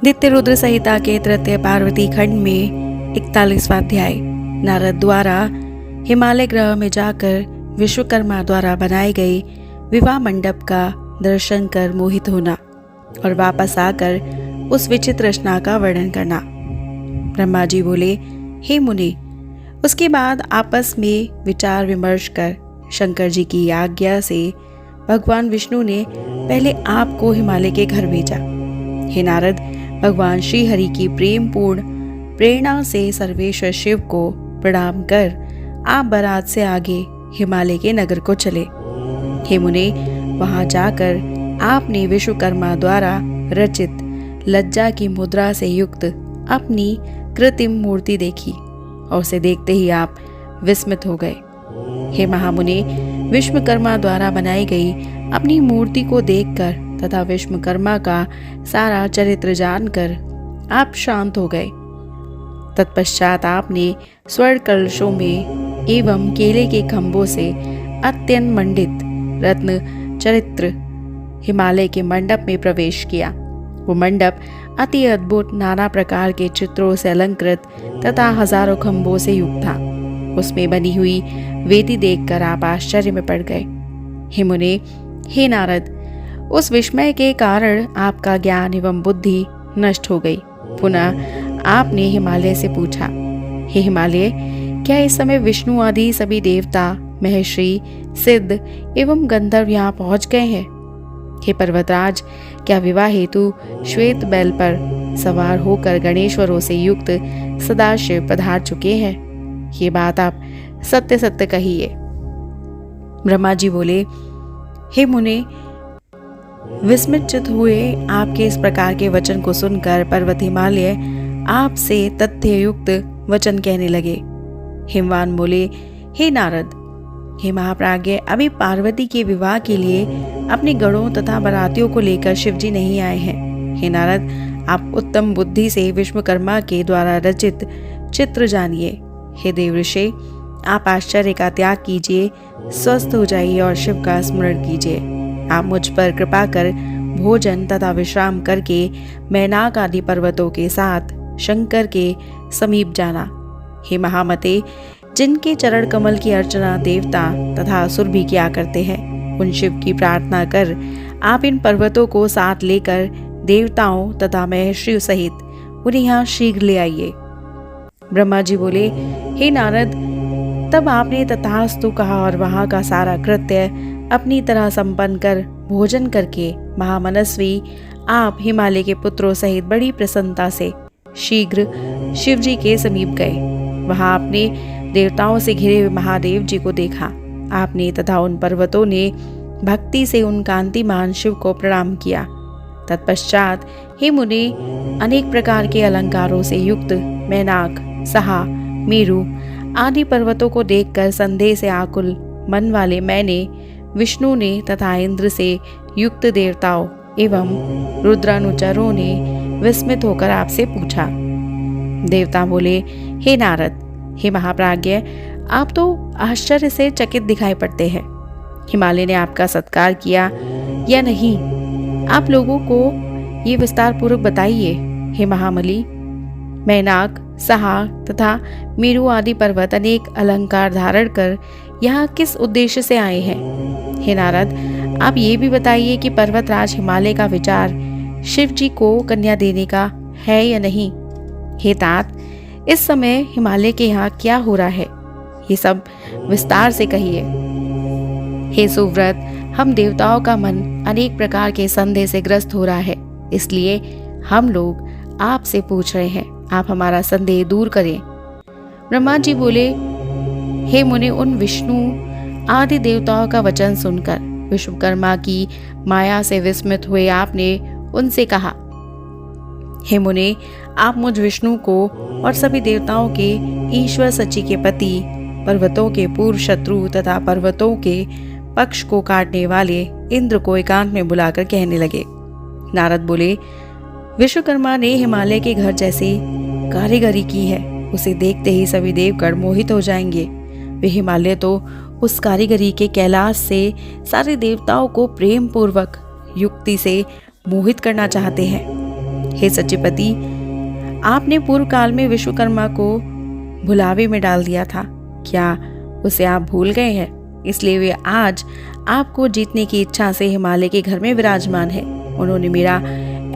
नित्य रुद्र संहिता के तृतीय पार्वती खंड में 41वां अध्याय। नारद द्वारा हिमालय ग्रह में जाकर विश्वकर्मा द्वारा बनाए गए विवाह मंडप का दर्शन कर मोहित होना और वापस आकर उस विचित्र रचना का वर्णन करना। ब्रह्मा जी बोले, हे मुनि, उसके बाद आपस में विचार विमर्श कर शंकर जी की आज्ञा से भगवान विष्णु ने पहले आपको हिमालय के घर भेजा। हे नारद, भगवान श्री हरि की प्रेम पूर्ण प्रेरणा से सर्वेश्वर शिव को प्रणाम कर आप बारात से आगे हिमालय के नगर को चले। हे मुने, वहां जाकर आपने विश्वकर्मा द्वारा रचित लज्जा की मुद्रा से युक्त अपनी कृत्रिम मूर्ति देखी और उसे देखते ही आप विस्मित हो गए। हे महामुने, विश्वकर्मा द्वारा बनाई गई अपनी मूर्ति को देखकर तथा विश्वकर्मा का सारा चरित्र जानकर आप शांत हो गए। तत्पश्चात आपने स्वर्ण कलशों में एवं केले के खंभों से अत्यंत मंडित रत्न चरित्र हिमालय के मंडप में प्रवेश किया। वो मंडप अति अद्भुत नाना प्रकार के चित्रों से अलंकृत तथा हजारों खंभों से युक्त था। उसमें बनी हुई वेदी देखकर आप आश्चर्य में पड़ गए। हे मुने, हे नारद, उस विस्मय के कारण आपका ज्ञान एवं बुद्धि नष्ट हो गई। पुनः आपने हिमालय से पूछा, हे हिमालय, क्या इस समय विष्णु आदि सभी देवता, महर्षि, सिद्ध एवं गंधर्व यहाँ पहुँच गए हैं? हे पर्वतराज, क्या विवाह हेतु श्वेत बैल पर सवार होकर गणेश्वरों से युक्त सदाशिव पधार चुके हैं? ये बात आप सत्य सत्य कहिए। ब्रह्मा जी बोले, हे मुने, विस्मित हुए आपके इस प्रकार के वचन को सुनकर पर्वत हिमालय आपसे तथ्य युक्त वचन कहने लगे। हिमवान बोले, हे नारद, हे महाप्राज्ञ, अभी पार्वती के विवाह के लिए अपने गणों तथा बारातियों को लेकर शिवजी नहीं आए हैं। हे नारद, आप उत्तम बुद्धि से विश्वकर्मा के द्वारा रचित चित्र जानिए। हे देवऋषि, आप आश्चर्य का त्याग कीजिए, स्वस्थ हो जाइए और शिव का स्मरण कीजिए। आप मुझ पर कृपा कर भोजन तथा विश्राम करके मैनाक आदि पर्वतों के साथ शंकर के समीप जाना। हे महामते, जिनके चरण कमल की अर्चना देवता तथा असुर भी किया करते हैं, उन शिव की प्रार्थना कर आप इन पर्वतों को साथ लेकर देवताओं तथा महर्षियों सहित उन्हें यहाँ शीघ्र ले आइए। ब्रह्मा जी बोले, हे नारद, तब आपने तथास्तु कहा और वहाँ का सारा कृत्य अपनी तरह संपन्न कर भोजन करके महामनस्वी आप हिमालय के पुत्रों सहित बड़ी प्रसन्नता से शीघ्र शिवजी के समीप गए। वहां आपने देवताओं से घिरे हुए महादेव जी को देखा। आपने तथा उन पर्वतों ने भक्ति से उन कांतिमान शिव को प्रणाम किया। तत्पश्चात हे मुने, अनेक प्रकार के अलंकारों से युक्त मैनाक, सहा, मेरु आदि पर्वतों को देखकर संदेह से आकुल मन वाले मैंने, विष्णु ने तथा इंद्र से युक्त देवताओं एवं रुद्रानुचरों ने विस्मित होकर आपसे पूछा। देवता बोले, हे नारद, हे महाप्राज्ञ, आप तो आश्चर्य से चकित दिखाई पड़ते हैं। हिमालय ने आपका सत्कार किया या नहीं, आप लोगों को ये विस्तार पूर्वक बताइए। हे महामली, मैनाक, सहा तथा मेरु आदि पर्वत अनेक अलंकार धारण कर यहाँ किस उद्देश्य से आए हैं? हे नारद, आप ये भी बताइए कि पर्वतराज हिमालय का विचार शिव जी को कन्या देने का है या नहीं? हे तात, इस समय हिमालय के यहाँ क्या हो रहा है, ये सब विस्तार से कहिए। हे सुव्रत, हम देवताओं का मन अनेक प्रकार के संदेह से ग्रस्त हो रहा है, इसलिए हम लोग आपसे पूछ रहे हैं, आप हमारा संदेह दूर करें। ब्रह्मा जी बोले, हे मुने, उन विष्णु आदि देवताओं का वचन सुनकर विश्वकर्मा की माया से विस्मित हुए आपने उनसे कहा, हे मुने, आप मुझ विष्णु को और सभी देवताओं के ईश्वर सची के पति, पर्वतों के पूर्व शत्रु तथा पर्वतों के पक्ष को काटने वाले इंद्र को एकांत में बुलाकर कहने लगे। नारद बोले, विश्वकर्मा ने हिमालय के घर जैसी कारीगरी की है, उसे देखते ही सभी देवगण मोहित हो जाएंगे। वे हिमालय तो उस कारीगरी के कैलाश से सारे देवताओं को प्रेम पूर्वक युक्ति से मोहित करना चाहते हैं। हे सचिपति, आपने पूर्व काल में विश्वकर्मा को भुलावे में डाल दिया था, क्या उसे आप भूल गए हैं? इसलिए वे आज आपको जीतने की इच्छा से हिमालय के घर में विराजमान है। उन्होंने मेरा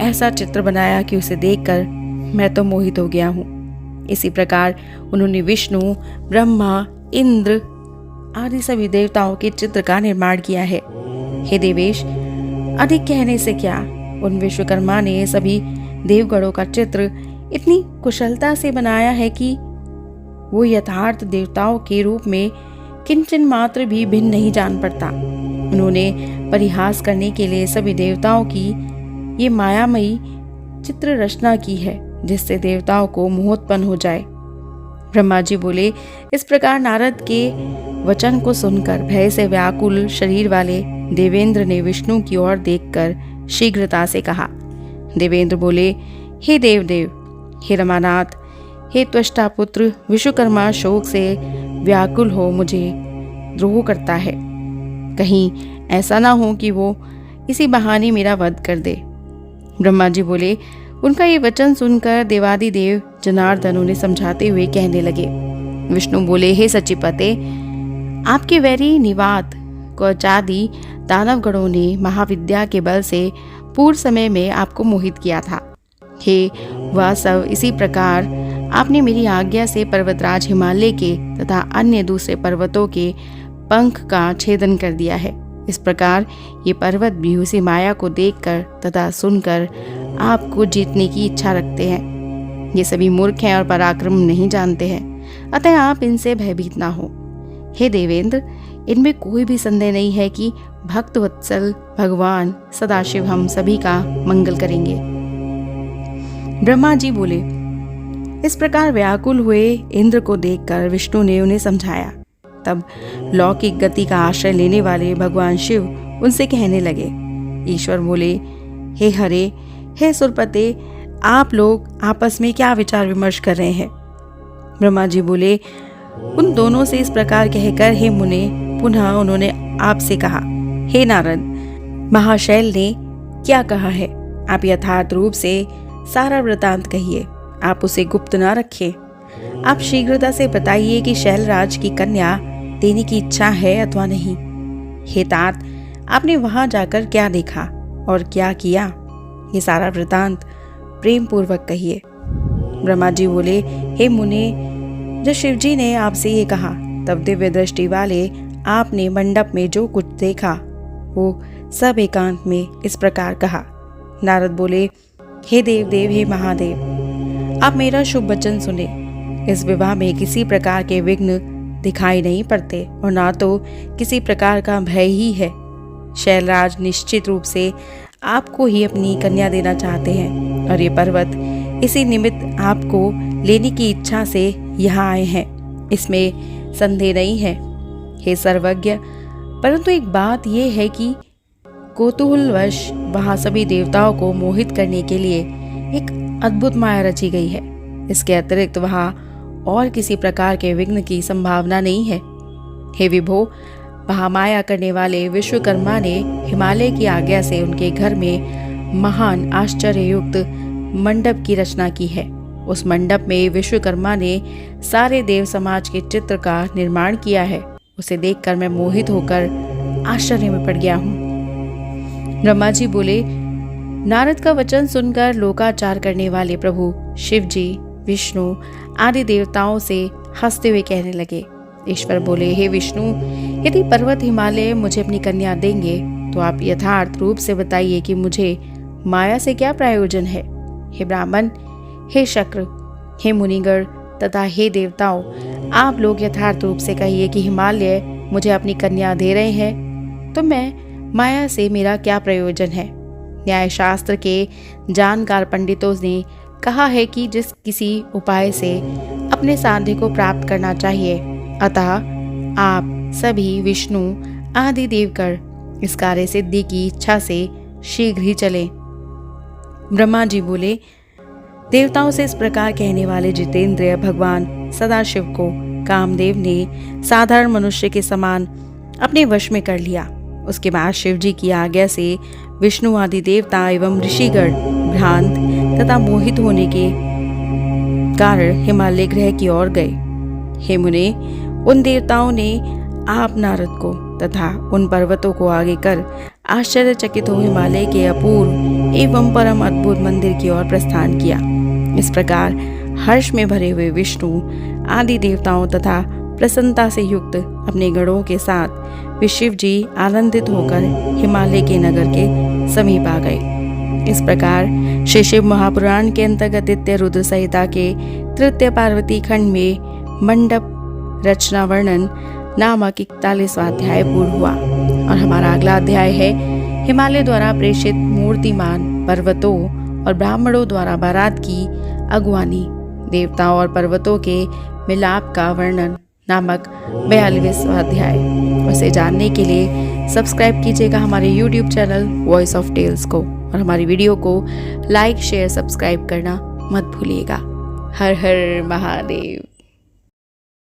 ऐसा चित्र बनाया कि उसे देखकर मैं तो मोहित हो गया हूँ। इसी प्रकार उन्होंने विष्णु, ब्रह्मा, इंद्र आदि सभी देवताओं के चित्र का निर्माण किया है। हे देवेश, अधिक कहने से क्या, उन विश्वकर्मा ने सभी देवगणों का चित्र इतनी कुशलता से बनाया है कि वो यथार्थ देवताओं के रूप में किंचन मात्र भी भिन्न नहीं जान पड़ता। उन्होंने परिहास करने के लिए सभी देवताओं की ये मायामयी चित्र रचना की है, जिससे देवताओं को मोहोत्पन्न हो जाए। ब्रह्मा जी बोले, इस प्रकार नारद के वचन को सुनकर भय से व्याकुल शरीर वाले देवेंद्र ने विष्णु की ओर देखकर शीघ्रता से कहा। देवेंद्र बोले, हे देवदेव, हे रमानाथ, हे त्वष्टा पुत्र, विश्वकर्मा शोक से व्याकुल हो मुझे द्रोह करता है। कहीं ऐसा ना हो कि वो इसी बहाने मेरा वध कर दे। ब्रह्मा जी बोले, उनका ये वचन सुनकर देवादिदेव जनार्दन उन्हें समझाते हुए कहने लगे। विष्णु बोले, हे सचिपते, आपके वैरी निवात कौचादि दानवगणों ने महाविद्या के बल से पूर्व समय में आपको मोहित किया था। हे वह सब इसी प्रकार आपने मेरी आज्ञा से पर्वतराज हिमालय के तथा अन्य दूसरे पर्वतों के पंख का छेदन कर दिया है। इस प्रकार ये पर्वत भी उसी माया को देखकर तथा सुनकर आपको जीतने की इच्छा रखते हैं। ये सभी मूर्ख हैं और पराक्रम नहीं जानते हैं, अतः आप इनसे भयभीत ना हो। हे देवेंद्र, इनमें कोई भी संदेह नहीं है कि भक्त वत्सल भगवान सदाशिव हम सभी का मंगल करेंगे। ब्रह्मा जी बोले, इस प्रकार व्याकुल हुए इंद्र को देखकर विष्णु ने उन्हें समझाया। तब लौकिक गति का आश्रय लेने वाले भगवान शिव उनसे कहने लगे। ईश्वर बोले, हे हरे, हे सुरपते, आप लोग आपस में क्या विचार विमर्श कर रहे हैं? ब्रह्मा जी बोले, उन दोनों से इस प्रकार कहकर हे मुने पुनः उन्होंने आपसे कहा, हे नारद, महाशैल ने क्या कहा है? आप यथार्थ रूप से सारा वृतांत कहिए, आप उसे गुप्त ना रखें। आप शीघ्रता से बताइए कि शैलराज की कन्या देने की इच्छा है अथवा नहीं। हे तात, आपने वहां जाकर क्या देखा और क्या किया? ये सारा वृतांत प्रेम पूर्वक कहिए। ब्रह्मा जी बोले, हे मुने, जब शिवजी ने आपसे ये कहा तब दिव्य दृष्टि वाले आपने मंडप में जो कुछ देखा वो सब एकांत में इस प्रकार कहा। नारद बोले, हे देवदेव, हे महादेव, आप मेरा शुभ वचन सुने। इस विवाह में किसी प्रकार के विघ्न दिखाई नहीं पड़ते और ना तो किसी प्रकार का भय ही है। शैलराज निश्चित रूप से आपको ही अपनी कन्या देना चाहते हैं और ये पर्वत इसी निमित्त आपको लेने की इच्छा से यहाँ आए हैं, इसमें संदेह नहीं है। हे सर्वज्ञ, परंतु एक बात यह है कि कौतूहलवश वहाँ सभी देवताओं को मोहित करने के लिए एक अद्भुत माया रची गई है। इसके अतिरिक्त वहाँ और किसी प्रकार के विघ्न की संभावना नहीं है। हे विभो, वहाँ माया करने वाले विश्वकर्मा ने हिमालय की आज्ञा से उनके घर में महान आश्चर्ययुक्त मंडप की रचना की है। उस मंडप में विश्वकर्मा ने सारे देव समाज के चित्र का निर्माण किया है। उसे देखकर मैं मोहित होकर आश्चर्य में पड़ गया हूँ। ब्रह्मा जी बोले, नारद का वचन सुनकर लोकाचार करने वाले प्रभु शिव जी, विष्णु आदि देवताओं से हंसते हुए कहने लगे। ईश्वर बोले, हे विष्णु, यदि पर्वत हिमालय मुझे अपनी कन्या देंगे तो आप यथार्थ रूप से बताइए कि मुझे माया से क्या प्रयोजन है। हे ब्राह्मण, हे शक्र, हे मुनिगण तथा हे देवताओं, आप लोग यथार्थ रूप से कहिए कि हिमालय मुझे अपनी कन्या दे रहे हैं तो मैं माया से मेरा क्या प्रयोजन है। न्याय शास्त्र के जानकार पंडितों ने कहा है कि जिस किसी उपाय से अपने साध्य को प्राप्त करना चाहिए, अतः आप सभी विष्णु आदि देवकर इस कार्य सिद्धि की इच्छा से शीघ्र ही चले। ब्रह्मा जी बोले, देवताओं से इस प्रकार कहने वाले जितेंद्रिय भगवान सदाशिव को कामदेव ने साधारण मनुष्य के समान अपने वश में कर लिया। उसके बाद शिव जी की आज्ञा से विष्णु आदि देवता एवं ऋषिगण भ्रांत तथा मोहित होने के कारण हिमालय ग्रह की ओर गए। हे मुने, उन देवताओं ने आप नारद को तथा उन पर्वतों को आगे कर आश्चर्यचकित हो हिमालय के अपूर्व एवं परम अद्भुत मंदिर की ओर प्रस्थान किया। इस प्रकार हर्ष में भरे हुए विष्णु आदि देवताओं तथा प्रसन्नता से युक्त अपने गणों के साथ वे शिव जी आनंदित होकर हिमालय के नगर के समीप आ गए। इस प्रकार श्री शिव महापुराण के अंतर्गत आदित्य रुद्र संहिता के तृतीय पार्वती खंड में मंडप रचना वर्णन नामक 41वां अध्याय पूर्ण हुआ। और हमारा अगला अध्याय है हिमालय द्वारा प्रेषित मूर्तिमान पर्वतों और ब्राह्मणों द्वारा बारात की अगुवानी, देवताओं और पर्वतों के मिलाप का वर्णन नामक 42वां अध्याय। उसे जानने के लिए सब्सक्राइब कीजिएगा हमारे YouTube channel voice of tales को, और हमारी वीडियो को लाइक शेयर सब्सक्राइब करना मत भूलिएगा। हर हर महादेव।